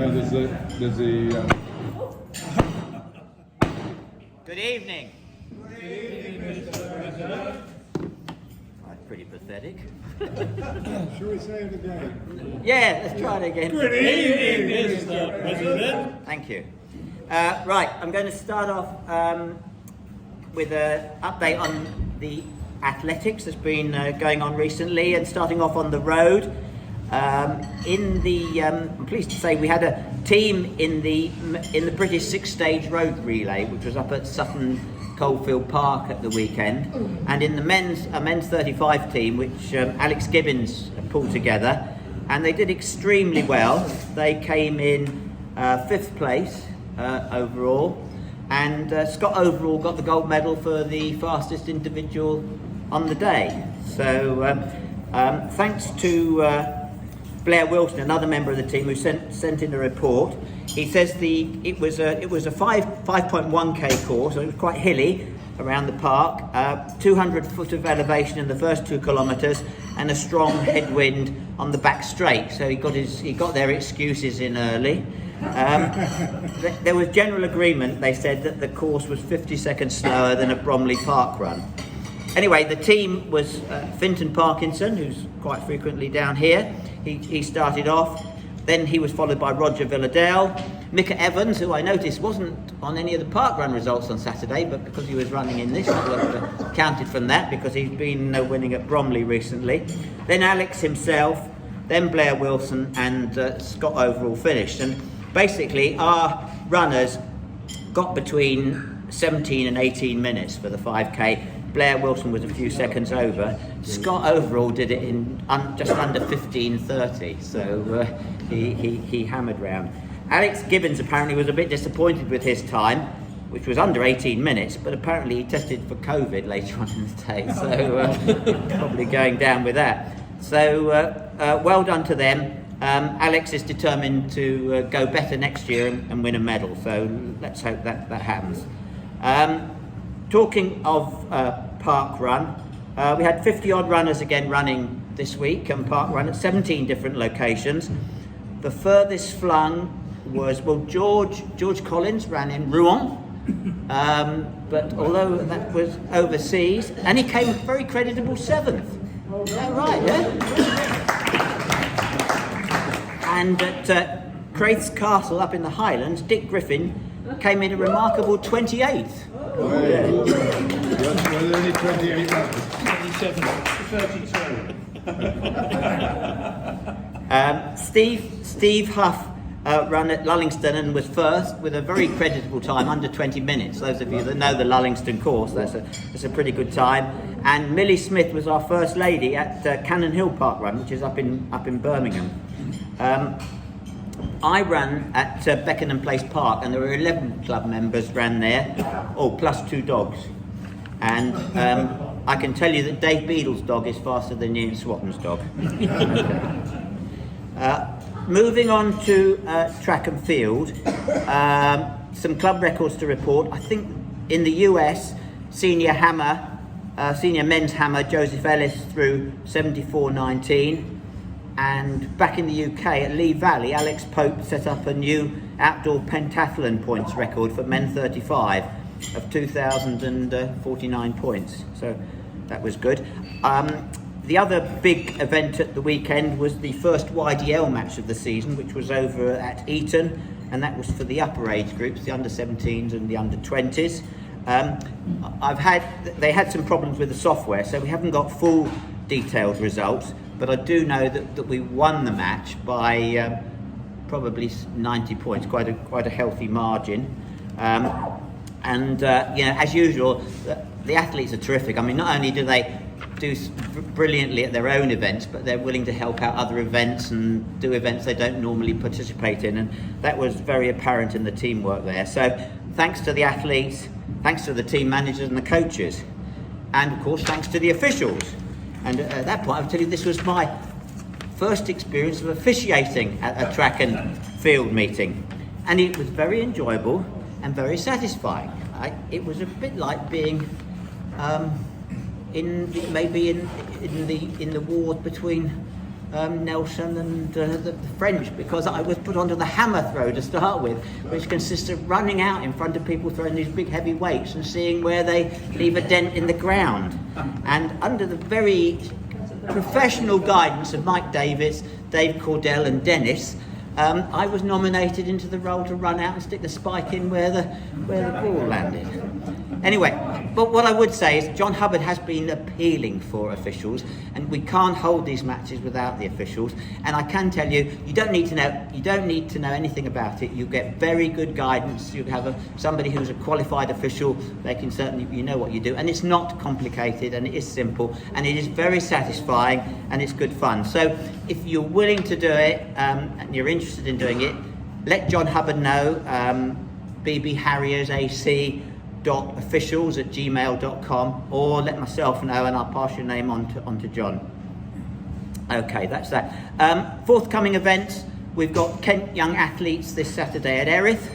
No, there's a. Good evening. Good evening, Mr. President. That's pretty pathetic. Shall we say it again? Yeah, let's try it again. Good evening, Mr. President. Thank you. Right, I'm going to start off with an update on the athletics that's been going on recently, and starting off on the road. I'm pleased to say we had a team in the British six-stage road relay, which was up at Sutton Coldfield Park at the weekend, and in the men's 35 team, which Alex Gibbons pulled together, and they did extremely well. They came in 5th place overall, and Scott Overall got the gold medal for the fastest individual on the day. So thanks to Blair Wilson, another member of the team, who sent in a report. He says it was a 5.1k course, so it was quite hilly around the park, 200 foot of elevation in the first 2 kilometres, and a strong headwind on the back straight. So he got their excuses in early. There was general agreement, they said, that the course was 50 seconds slower than a Bromley Park run. Anyway, the team was Finton Parkinson, who's quite frequently down here. He started off. Then he was followed by Roger Villadale. Micah Evans, who I noticed wasn't on any of the park run results on Saturday, but because he was running in this, I counted from that, because he's been winning at Bromley recently. Then Alex himself, then Blair Wilson, and Scott Overall finished. And basically our runners got between 17 and 18 minutes for the 5k. Blair Wilson was a few seconds over. Scott Overall did it in just under 15:30, so he hammered round. Alex Gibbons apparently was a bit disappointed with his time, which was under 18 minutes, but apparently he tested for COVID later on in the day, so probably going down with that. So well done to them. Alex is determined to go better next year and win a medal, so let's hope that happens. Talking of park run, we had 50 odd runners again running this week, and park run at 17 different locations. The furthest flung was, well, George Collins ran in Rouen, but although that was overseas, and he came a very creditable 7th. Is that right, yeah? And at Craith's Castle up in the Highlands, Dick Griffin came in a remarkable 28th. Were there only 28 runners? 27, 32. Steve Huff ran at Lullingston and was first with a very creditable time, under 20 minutes. Those of you that know the Lullingston course, that's a pretty good time. And Millie Smith was our first lady at Cannon Hill Park Run, which is up in Birmingham. I ran at Beckenham Place Park, and there were 11 club members ran there, plus 2 dogs. And I can tell you that Dave Beadle's dog is faster than Ian Swatton's dog. Moving on to track and field, some club records to report. I think in the US, senior men's hammer, Joseph Ellis threw 74.19. And back in the UK at Lee Valley, Alex Pope set up a new outdoor pentathlon points record for men 35 of 2,049 points. So that was good. The other big event at the weekend was the first YDL match of the season, which was over at Eton, and that was for the upper age groups, the under 17s and the under 20s. They had some problems with the software, so we haven't got full detailed results. But I do know that we won the match by probably 90 points, quite a healthy margin. As usual, the athletes are terrific. I mean, not only do they do brilliantly at their own events, but they're willing to help out other events and do events they don't normally participate in, and that was very apparent in the teamwork there. So thanks to the athletes, thanks to the team managers and the coaches, and of course thanks to the officials. And at that point, I'll tell you, this was my first experience of officiating at a track and field meeting. And it was very enjoyable and very satisfying. It was a bit like being in the ward between Nelson and the French, because I was put onto the hammer throw to start with, which consists of running out in front of people throwing these big heavy weights and seeing where they leave a dent in the ground. And under the very professional guidance of Mike Davis, Dave Cordell and Dennis, I was nominated into the role to run out and stick the spike in where the ball landed. Anyway, but what I would say is John Hubbard has been appealing for officials, and we can't hold these matches without the officials. And I can tell you, you don't need to know anything about it. You get very good guidance. You have somebody who's a qualified official. They can certainly, you know what you do, and it's not complicated, and it is simple, and it is very satisfying, and it's good fun. So if you're willing to do it and you're interested in it, let John Hubbard know. bbharriersac.officials@gmail.com, or let myself know and I'll pass your name on to John. Okay, that's that. Forthcoming events, we've got Kent Young Athletes this Saturday at Erith.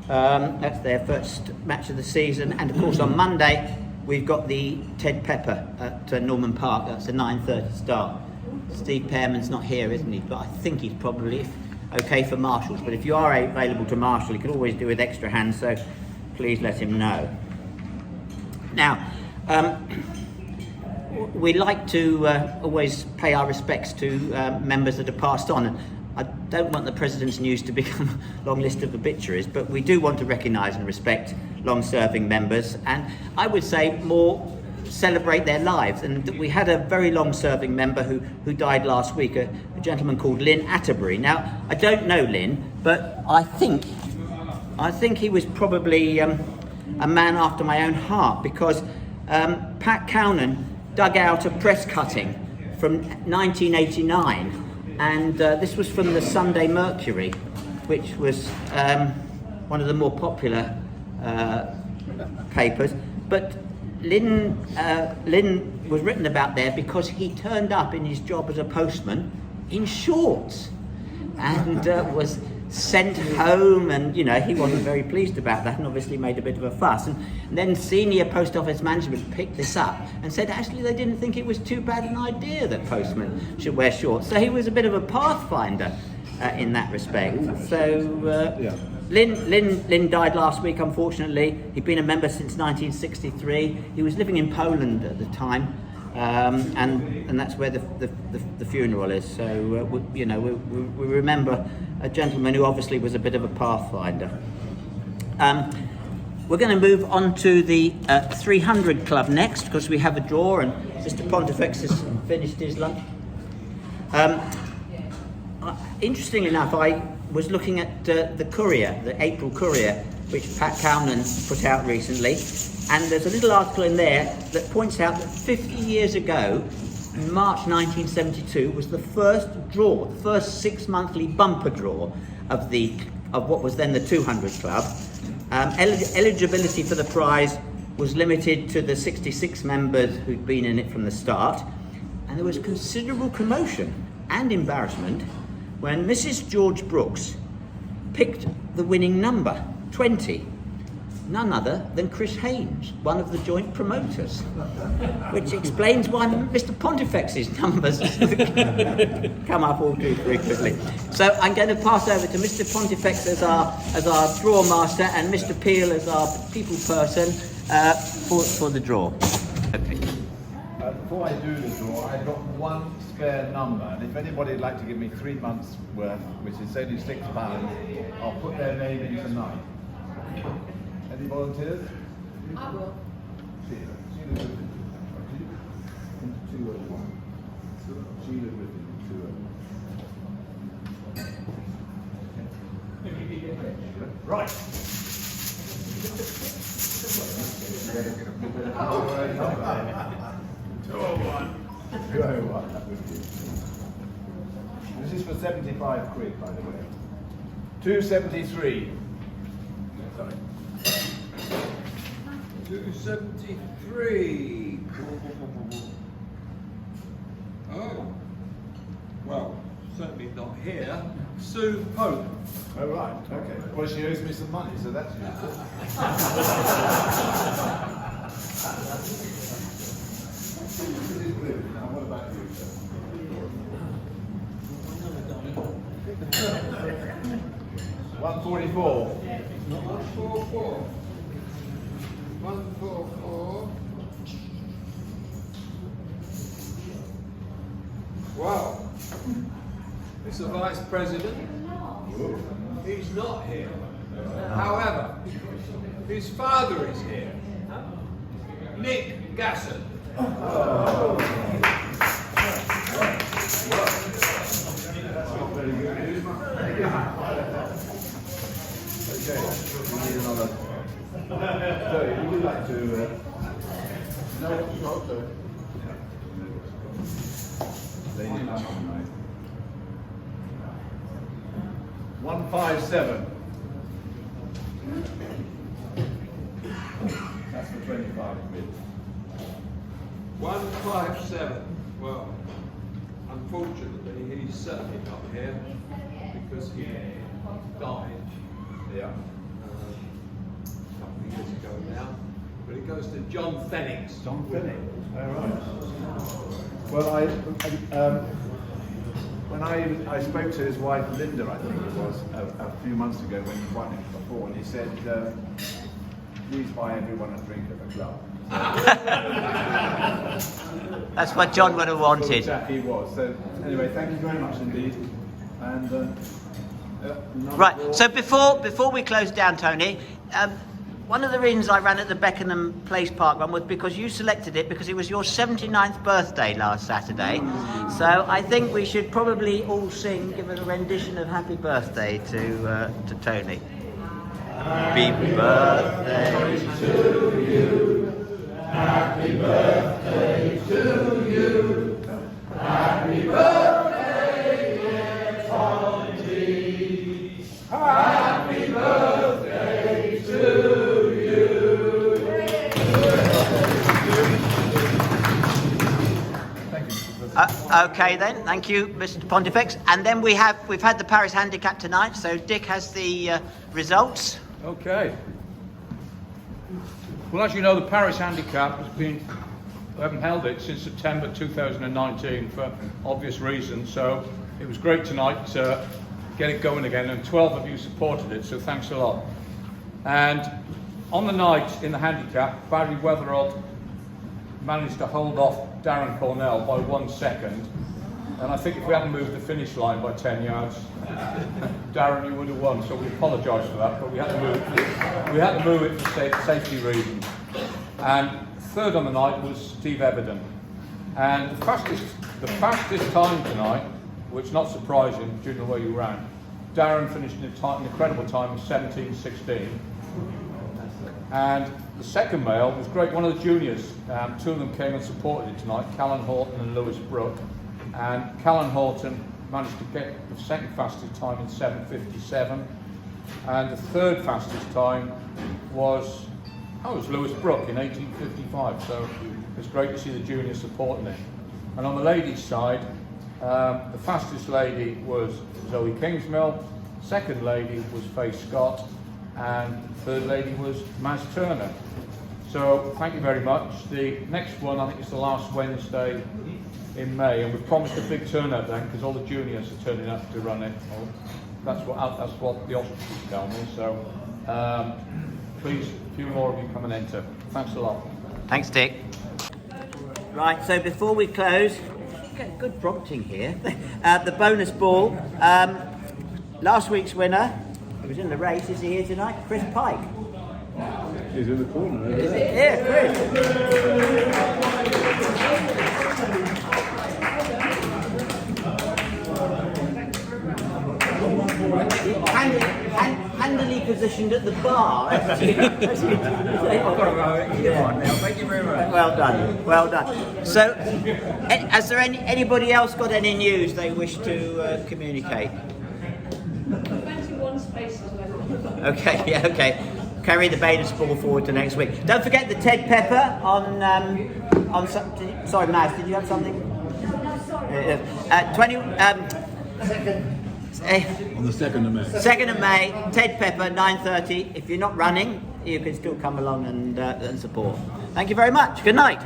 That's their first match of the season, and of course on Monday we've got the Ted Pepper at Norman Park. That's a 9:30 start. Steve Pearman's not here, isn't he? But I think he's probably okay for marshals. But if you are available to marshal, you can always do with extra hands, so please let him know. Now, we like to always pay our respects to members that have passed on. And I don't want the President's News to become a long list of obituaries, but we do want to recognise and respect long-serving members, and I would say more celebrate their lives. And we had a very long-serving member who died last week, a gentleman called Lynn Atterbury. Now, I don't know Lynn, but I think he was probably a man after my own heart, because Pat Cownan dug out a press cutting from 1989, and this was from the Sunday Mercury, which was one of the more popular papers. But Lynn was written about there because he turned up in his job as a postman in shorts and was sent home, and you know, he wasn't very pleased about that and obviously made a bit of a fuss, and then senior post office management picked this up and said actually they didn't think it was too bad an idea that postmen should wear shorts. So he was a bit of a pathfinder in that respect. So Lynn died last week, unfortunately. He'd been a member since 1963. He was living in Poland at the time, and that's where the funeral is. So we remember a gentleman who obviously was a bit of a pathfinder. We're going to move on to the 300 Club next, because we have a draw, and Mr. Pontifex has finished his lunch. Interestingly enough, I was looking at the Courier, the April Courier, which Pat Cownan put out recently, and there's a little article in there that points out that 50 years ago, in March 1972, was the first draw, the first 6-monthly bumper draw of what was then the 200 Club. Eligibility for the prize was limited to the 66 members who'd been in it from the start, and there was considerable commotion and embarrassment when Mrs. George Brooks picked the winning number, 20, none other than Chris Haynes, one of the joint promoters, which explains why Mr. Pontifex's numbers come up all too frequently. So I'm going to pass over to Mr. Pontifex as our draw master, and Mr. Peel as our people person for the draw. Okay. Before I do the draw, I've got one spare number, and if anybody'd like to give me 3 months worth, which is only £6, I'll put their name in tonight. Any volunteers? I will. Sheila Griffin. 201. Sheila Griffin, 201. Right. This is for 75 quid, by the way. 273. Sorry. 273. Oh, well, certainly not here. Sue Pope. Oh, right, okay. Well, she owes me some money, so that's useful. Now, what about you, sir? 144. 144. 144. Wow. Mr. Vice President, he's not here. However, his father is here. Nick Gasson. Very good. Okay, we need another. So, would you like to? No, okay. Lady London, right? 157. That's for 25 quid. 157. Well, unfortunately, he's certainly not here because he died Yeah. a couple of years ago now. But it goes to John Fennings. John Fennings. All right. Well, when I spoke to his wife Linda, I think it was a few months ago when he won it before, and he said, "Please buy everyone a drink at the club." That's what John would have wanted. Exactly, he was. So anyway, thank you very much indeed. And Right, so before we close down, Tony, one of the reasons I ran at the Beckenham Place Park run was because you selected it because it was your 79th birthday last Saturday. So I think we should probably all give a rendition of Happy Birthday to Tony. Happy birthday to you. Happy birthday to you. Happy birthday, dear Tony. Happy birthday to you. thank you. Okay then, thank you, Mr. Pontifex. And then we've had the Paris Handicap tonight, so Dick has the results. Okay. Well, as you know, the Paris Handicap has been, we haven't held it since September 2019 for obvious reasons, so it was great tonight to get it going again, and 12 of you supported it, so thanks a lot. And on the night in the handicap, Barry Weatherald managed to hold off Darren Cornell by 1 second, and I think if we hadn't moved the finish line by 10 yards, Darren, you would have won, so we apologise for that, but we had to move it for safety reasons. And third on the night was Steve Everton, and the fastest time tonight, which is not surprising due to the way you ran, Darren finished in an incredible time of 17:16. And the second male was great, one of the juniors. Two of them came and supported it tonight, Callan Horton and Lewis Brook. And Callan Horton managed to get the second fastest time in 7:57. And the third fastest time was Lewis Brook in 18:55. So it's great to see the juniors supporting it. And on the ladies' side, the fastest lady was Zoe Kingsmill, second lady was Faye Scott, and third lady was Maz Turner. So thank you very much. The next one, I think, is the last Wednesday in May, and we've promised a big turnout then because all the juniors are turning up to run it. That's what the officers tell me. So please, a few more of you come and enter. Thanks a lot. Thanks, Dick. Right, so before we close, get good prompting here. The bonus ball. Last week's winner, who was in the race, is he here tonight? Chris Pike. He's in the corner. Is it here, Chris? Handily positioned at the bar. Thank you very much. Well done, well done. So, has there anybody else got any news they wish to communicate? 21 spaces left. Okay, yeah, okay. Carry the bonus ball forward to next week. Don't forget the Ted Pepper on sorry, Maz, did you have something? No, sorry. 20 On the 2nd of May. 2nd of May, Ted Pepper, 9:30. If you're not running, you can still come along and support. Thank you very much. Good night.